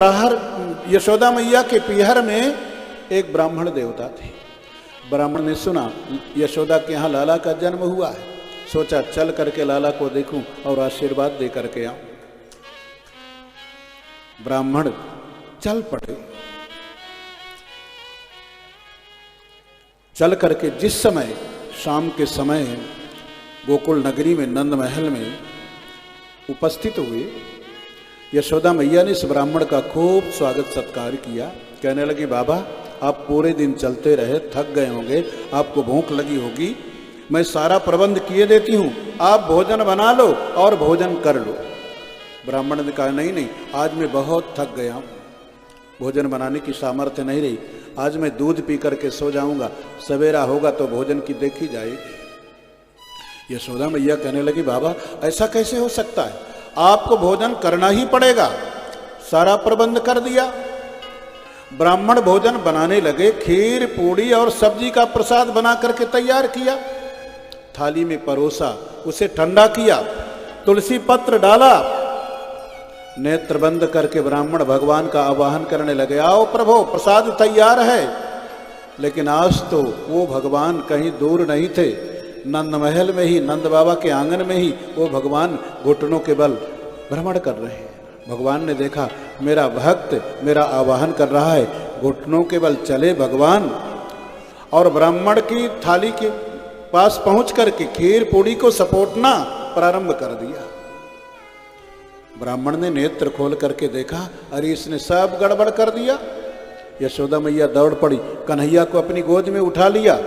बाहर यशोदा मैया के पीहर में एक ब्राह्मण देवता थे। ब्राह्मण ने सुना यशोदा के यहाँ लाला का जन्म हुआ है, सोचा चल करके लाला को देखूं और आशीर्वाद दे करके आऊं। ब्राह्मण चल पड़े। चल करके जिस समय शाम के समय गोकुल नगरी में नंद महल में उपस्थित हुए, यशोदा मैया ने इस ब्राह्मण का खूब स्वागत सत्कार किया। कहने लगी, बाबा आप पूरे दिन चलते रहे, थक गए होंगे, आपको भूख लगी होगी, मैं सारा प्रबंध किए देती हूँ, आप भोजन बना लो और भोजन कर लो। ब्राह्मण ने कहा, नहीं नहीं, आज मैं बहुत थक गया हूँ, भोजन बनाने की सामर्थ्य नहीं रही, आज मैं दूध पी करके सो जाऊंगा, सवेरा होगा तो भोजन की देखी जाएगी। यशोदा मैया कहने लगी, बाबा ऐसा कैसे हो सकता है, आपको भोजन करना ही पड़ेगा। सारा प्रबंध कर दिया। ब्राह्मण भोजन बनाने लगे, खीर पूड़ी और सब्जी का प्रसाद बना करके तैयार किया, थाली में परोसा, उसे ठंडा किया, तुलसी पत्र डाला, नेत्र बंद करके ब्राह्मण भगवान का आवाहन करने लगे, आओ प्रभु प्रसाद तैयार है। लेकिन आज तो वो भगवान कहीं दूर नहीं थे, नंद महल में ही, नंद बाबा के आंगन में ही वो भगवान घुटनों के बल भ्रमण कर रहे हैं। भगवान ने देखा मेरा भक्त मेरा आवाहन कर रहा है, घुटनों के बल चले भगवान, और ब्राह्मण की थाली के पास पहुंच करके खीर पूड़ी को सपोटना प्रारंभ कर दिया। ब्राह्मण ने नेत्र खोल करके देखा, अरे इसने सब गड़बड़ कर दिया। यशोदा मैया दौड़ पड़ी, कन्हैया को अपनी गोद में उठा लिया।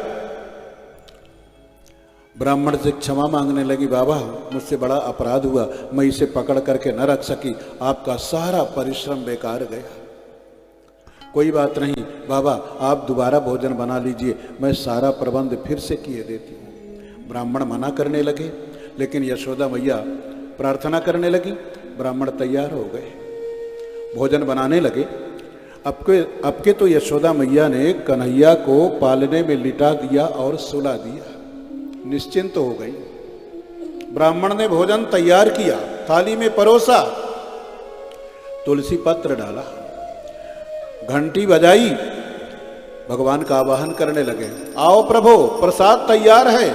ब्राह्मण से क्षमा मांगने लगी, बाबा मुझसे बड़ा अपराध हुआ, मैं इसे पकड़ करके न रख सकी, आपका सारा परिश्रम बेकार गया। कोई बात नहीं बाबा, आप दोबारा भोजन बना लीजिए, मैं सारा प्रबंध फिर से किए देती हूँ। ब्राह्मण मना करने लगे, लेकिन यशोदा मैया प्रार्थना करने लगी। ब्राह्मण तैयार हो गए, भोजन बनाने लगे। अब के तो यशोदा मैया ने कन्हैया को पालने में लिटा दिया और सुला दिया, निश्चिंत हो गई। ब्राह्मण ने भोजन तैयार किया, थाली में परोसा, तुलसी पत्र डाला, घंटी बजाई, भगवान का आवाहन करने लगे, आओ प्रभु प्रसाद तैयार है।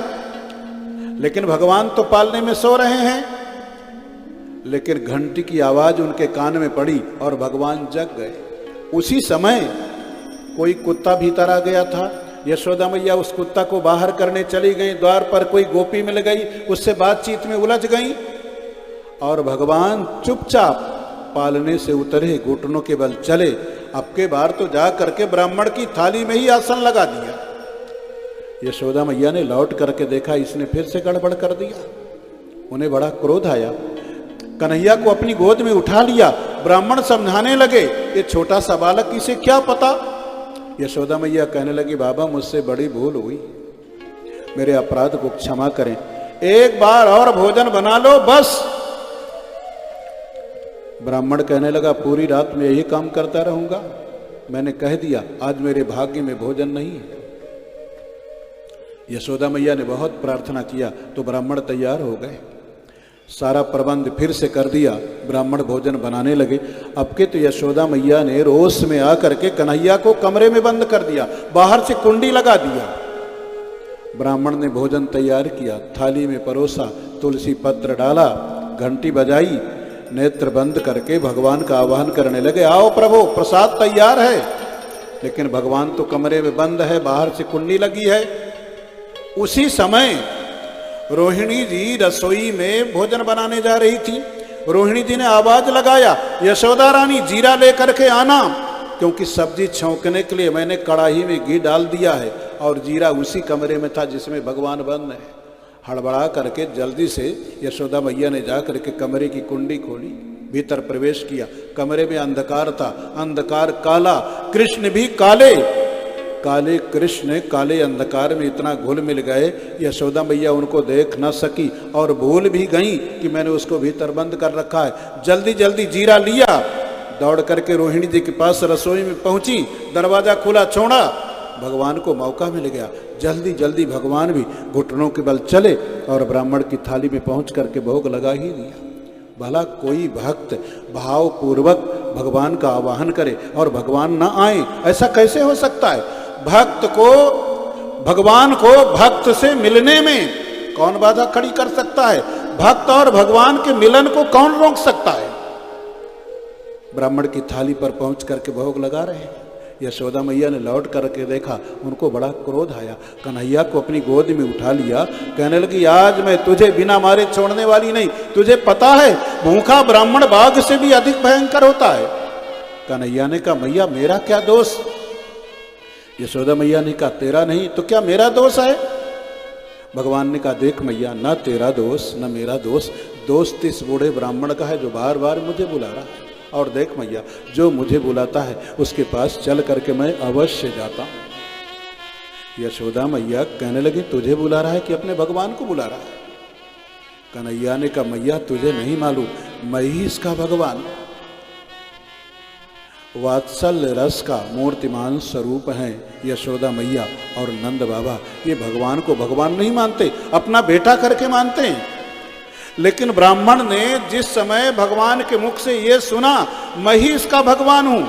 लेकिन भगवान तो पालने में सो रहे हैं। लेकिन घंटी की आवाज उनके कान में पड़ी और भगवान जग गए। उसी समय कोई कुत्ता भीतर आ गया था। यशोदा मैया उस कुत्ता को बाहर करने चली गई, द्वार पर कोई गोपी मिल गई, उससे बातचीत में उलझ गई, और भगवान चुपचाप पालने से उतरे, घुटनों के बल चले। अब के बार तो जा करके ब्राह्मण की थाली में ही आसन लगा दिया। यशोदा मैया ने लौट करके देखा, इसने फिर से गड़बड़ कर दिया। उन्हें बड़ा क्रोध आया, कन्हैया को अपनी गोद में उठा लिया। ब्राह्मण समझाने लगे, ये छोटा सा बालक, इसे क्या पता। यशोदा मैया कहने लगी, बाबा मुझसे बड़ी भूल हुई, मेरे अपराध को क्षमा करें, एक बार और भोजन बना लो बस। ब्राह्मण कहने लगा, पूरी रात में यही काम करता रहूंगा, मैंने कह दिया आज मेरे भाग्य में भोजन नहीं है। यशोदा मैया ने बहुत प्रार्थना किया तो ब्राह्मण तैयार हो गए, सारा प्रबंध फिर से कर दिया, ब्राह्मण भोजन बनाने लगे। अब के तो यशोदा मैया ने रोष में आकर के कन्हैया को कमरे में बंद कर दिया, बाहर से कुंडी लगा दिया। ब्राह्मण ने भोजन तैयार किया, थाली में परोसा, तुलसी पत्र डाला, घंटी बजाई, नेत्र बंद करके भगवान का आवाहन करने लगे, आओ प्रभु प्रसाद तैयार है। लेकिन भगवान तो कमरे में बंद है, बाहर से कुंडी लगी है। उसी समय रोहिणी जी रसोई में भोजन बनाने जा रही थी। रोहिणी जी ने आवाज लगाया, यशोदा रानी जीरा लेकर के आना, क्योंकि सब्जी छौंकने के लिए मैंने कढ़ाई में घी डाल दिया है, और जीरा उसी कमरे में था जिसमें भगवान बंद है। हड़बड़ा करके जल्दी से यशोदा मैया ने जा करके कमरे की कुंडी खोली, भीतर प्रवेश किया। कमरे में अंधकार था, अंधकार काला, कृष्ण भी काले, काले कृष्ण काले अंधकार में इतना घुल मिल गए, यशोदा मैया उनको देख न सकी और भूल भी गई कि मैंने उसको भीतर बंद कर रखा है। जल्दी जल्दी जीरा लिया, दौड़ करके रोहिणी जी के पास रसोई में पहुंची, दरवाजा खुला छोड़ा, भगवान को मौका मिल गया। जल्दी जल्दी भगवान भी घुटनों के बल चले और ब्राह्मण की थाली में पहुंच करके भोग लगा ही दिया। भला कोई भक्त भावपूर्वक भगवान का आवाहन करे और भगवान ना आए, ऐसा कैसे हो सकता है? भगवान को भक्त से मिलने में कौन बाधा खड़ी कर सकता है? भक्त और भगवान के मिलन को कौन रोक सकता है? ब्राह्मण की थाली पर पहुंच करके भोग लगा रहे हैं। यशोदा मैया ने लौट करके देखा, उनको बड़ा क्रोध आया। कन्हैया को अपनी गोद में उठा लिया, कहने लगी आज मैं तुझे बिना मारे छोड़ने वाली नहीं। तुझे पता है भूखा ब्राह्मण बाघ से भी अधिक भयंकर होता है। कन्हैया ने कहा मैया मेरा क्या दोष? यशोदा मैया ने कहा तेरा नहीं तो क्या मेरा दोष है? भगवान ने कहा देख मैया, ना तेरा दोष न मेरा दोष, दोस्त इस बूढ़े ब्राह्मण का है जो बार बार मुझे बुला रहा है। और देख मैया, जो मुझे बुलाता है उसके पास चल करके मैं अवश्य जाता हूं। यशोदा मैया कहने लगी तुझे बुला रहा है कि अपने भगवान को बुला रहा है? कन्हैया ने कहा मैया तुझे नहीं मालूम, मैं ही इसका भगवान। वात्सल्य रस का मूर्तिमान स्वरूप हैं यशोदा मैया और नंद बाबा। ये भगवान को भगवान नहीं मानते, अपना बेटा करके मानते हैं। लेकिन ब्राह्मण ने जिस समय भगवान के मुख से ये सुना मैं ही इसका भगवान हूं,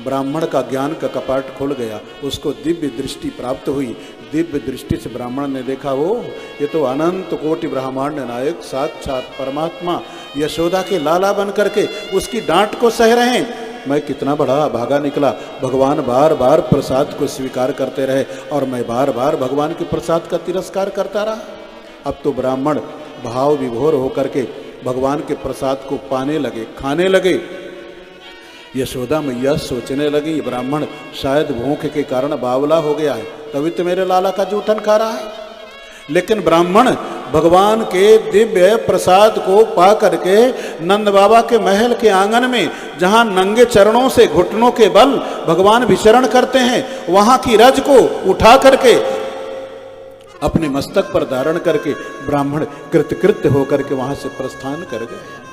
ब्राह्मण का ज्ञान का कपाट खुल गया, उसको दिव्य दृष्टि प्राप्त हुई। दिव्य दृष्टि से ब्राह्मण ने देखा वो ये तो अनंत कोटि ब्रह्मांड नायक साक्षात परमात्मा यशोदा के लाला बन करके उसकी डांट को सह रहे हैं। मैं कितना बड़ा अभागा निकला। भगवान बार बार प्रसाद को स्वीकार करते रहे और मैं बार बार भगवान के प्रसाद का तिरस्कार करता रहा। अब तो ब्राह्मण भाव विभोर होकर के भगवान के प्रसाद को पाने लगे, खाने लगे। यशोदा मैया सोचने लगी ब्राह्मण शायद भूख के कारण बावला हो गया है, तभी तो मेरे लाला का जूठन खा रहा है। लेकिन ब्राह्मण भगवान के दिव्य प्रसाद को पा करके नंद बाबा के महल के आंगन में, जहां नंगे चरणों से घुटनों के बल भगवान विचरण करते हैं, वहां की रज को उठा करके अपने मस्तक पर धारण करके ब्राह्मण कृतकृत्य होकर के वहां से प्रस्थान कर गए।